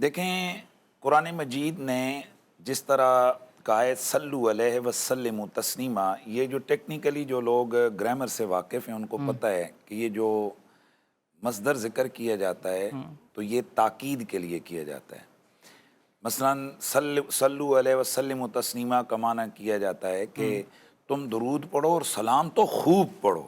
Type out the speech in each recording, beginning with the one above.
دیکھیں قرآن مجید نے جس طرح کہا ہے صلو علیہ وسلموا تسلیما، یہ جو ٹیکنیکلی جو لوگ گرامر سے واقف ہیں ان کو پتہ ہے کہ یہ جو مصدر ذکر کیا جاتا ہے تو یہ تاکید کے لیے کیا جاتا ہے۔ مثلا صلو علیہ وسلموا تسلیما کا معنی کیا جاتا ہے کہ تم درود پڑھو اور سلام تو خوب پڑھو۔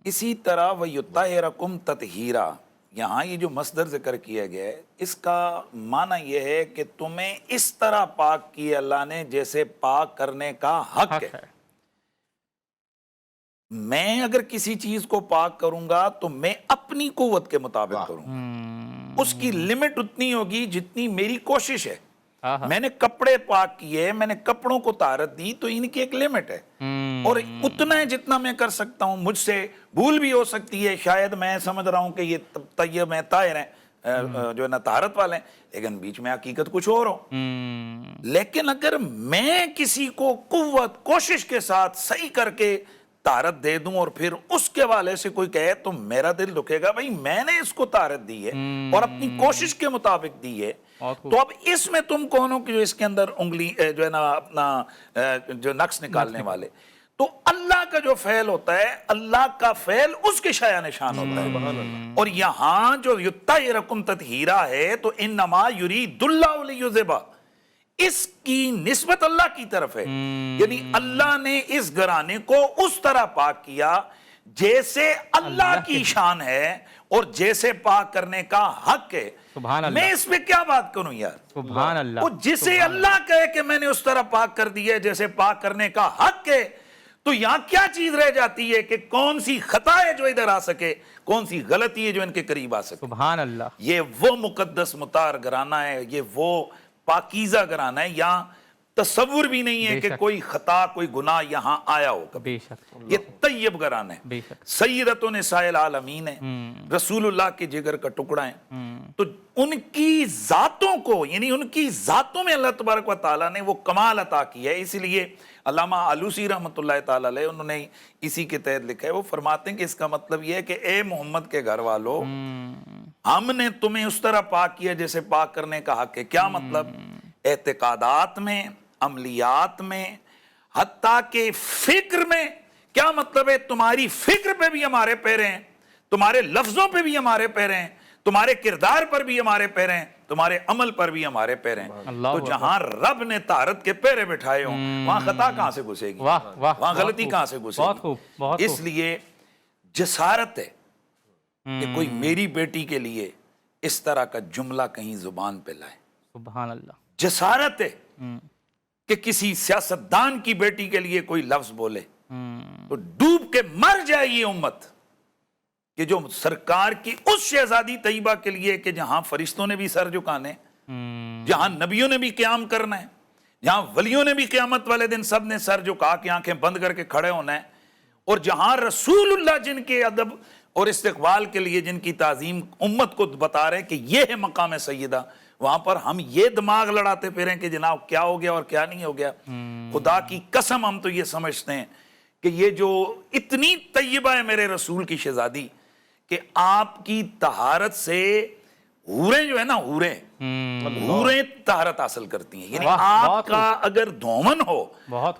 اسی طرح وَيُطَّهِرَكُمْ تَطْهِيرًا، یہاں یہ جو مصدر ذکر کیا گیا ہے اس کا معنی یہ ہے کہ تمہیں اس طرح پاک کیا اللہ نے جیسے پاک کرنے کا حق ہے۔ میں اگر کسی چیز کو پاک کروں گا تو میں اپنی قوت کے مطابق کروں گا، اس کی لمٹ اتنی ہوگی جتنی میری کوشش ہے۔ میں نے کپڑے پاک کیے، میں نے کپڑوں کو طہارت دی تو ان کی ایک لمٹ ہے اور اتنا ہے جتنا میں کر سکتا ہوں۔ مجھ سے بھول بھی ہو سکتی ہے، شاید میں سمجھ رہا ہوں کہ یہ طیب ہیں طاہر ہیں جو ہے نا طہارت والے ہیں، لیکن بیچ میں حقیقت کچھ اور ہو۔ لیکن اگر میں کسی کو قوت کوشش کے ساتھ صحیح کر کے طہارت دے دوں اور پھر اس کے والے سے کوئی کہے تو میرا دل دکھے گا، بھائی میں نے اس کو طہارت دی ہے اور اپنی کوشش کے مطابق دی ہے، تو اب اس میں تم کون ہو کہ جو اس کے اندر انگلی جو ہے نا اپنا جو نقص نکالنے والے۔ تو اللہ کا جو فعل ہوتا ہے، اللہ کا فعل اس کے شایع نشان ہوتا ہے، اور یہاں جو یطہرکم تطہیرا ہے تو انما یرید اللہ لیذھب، اس کی نسبت اللہ کی طرف ہے، یعنی اللہ نے اس گھرانے کو اس طرح پاک کیا جیسے اللہ کی شان ہے اور جیسے پاک کرنے کا حق ہے۔ میں اس پہ کیا بات کروں یار؟ سبحان اللہ۔ وہ جسے اللہ کہے کہ میں نے اس طرح پاک کر دی ہے جیسے پاک کرنے کا حق ہے، تو یہاں کیا چیز رہ جاتی ہے کہ کون سی خطا ہے جو ادھر آ سکے، کون سی غلطی ہے جو ان کے قریب آ سکے۔ سبحان اللہ۔ یہ وہ مقدس مطہر گھرانہ ہے، یہ وہ پاکیزہ گھرانہ ہے، یہاں تصور بھی نہیں ہے کہ کوئی خطا کوئی گناہ یہاں آیا ہوگا۔ بے شک یہ طیب گھرانہ ہے، بے شک۔ سیدۃ نساء العالمین ہے، رسول اللہ کے جگر کا ٹکڑا ہے۔ تو ان کی ذاتوں کو، یعنی ان کی ذاتوں میں اللہ تبارک و تعالیٰ نے وہ کمال عطا کیا ہے۔ اس لیے علامہ آلوسی رحمۃ اللہ تعالیٰ علیہ انہوں نے اسی کے تحت لکھا ہے، وہ فرماتے ہیں کہ اس کا مطلب یہ ہے کہ اے محمد کے گھر والو، ہم نے تمہیں اس طرح پاک کیا جیسے پاک کرنے کا حق ہے۔ کیا مطلب؟ اعتقادات میں، عملیات میں، حتیٰ کہ فکر میں۔ کیا مطلب ہے؟ تمہاری فکر پہ بھی ہمارے پیرے ہیں، تمہارے لفظوں پہ بھی ہمارے پیرے ہیں، تمہارے کردار پر بھی ہمارے پیرے ہیں، تمہارے عمل پر بھی ہمارے پیرے ہیں۔ تو جہاں رب نے طہارت کے پیرے بٹھائے ہوں وہاں خطا کہاں سے گھسے گی، وہاں غلطی کہاں سے گھسے گی؟ اس لیے جسارت ہے کہ کوئی میری بیٹی کے لیے اس طرح کا جملہ کہیں زبان پہ لائے۔ سبحان اللہ۔ جسارت ہے کہ کسی سیاستدان کی بیٹی کے لیے کوئی لفظ بولے تو ڈوب کے مر جائے یہ امت، کہ جو سرکار کی اس شہزادی طیبہ کے لیے کہ جہاں فرشتوں نے بھی سر جھکانے، جہاں نبیوں نے بھی قیام کرنا ہے، جہاں ولیوں نے بھی قیامت والے دن سب نے سر جھکا کے آنکھیں بند کر کے کھڑے ہونا ہے، اور جہاں رسول اللہ جن کے ادب اور استقبال کے لیے جن کی تعظیم امت کو بتا رہے کہ یہ ہے مقام سیدہ، وہاں پر ہم یہ دماغ لڑاتے پھریں کہ جناب کیا ہو گیا اور کیا نہیں ہو گیا۔ خدا کی قسم ہم تو یہ سمجھتے ہیں کہ یہ جو اتنی طیبہ ہے میرے رسول کی شہزادی کہ آپ کی طہارت سے حوریں جو ہے نا، حوریں طہارت حاصل کرتی ہیں، یعنی آپ کا اگر دھومن ہو،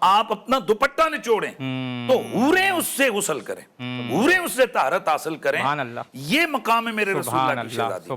آپ اپنا دوپٹہ نچوڑیں تو حوریں اس سے غسل کریں، حوریں اس سے طہارت حاصل کریں۔ یہ مقام ہے میرے رسول اللہ کی شہزادی۔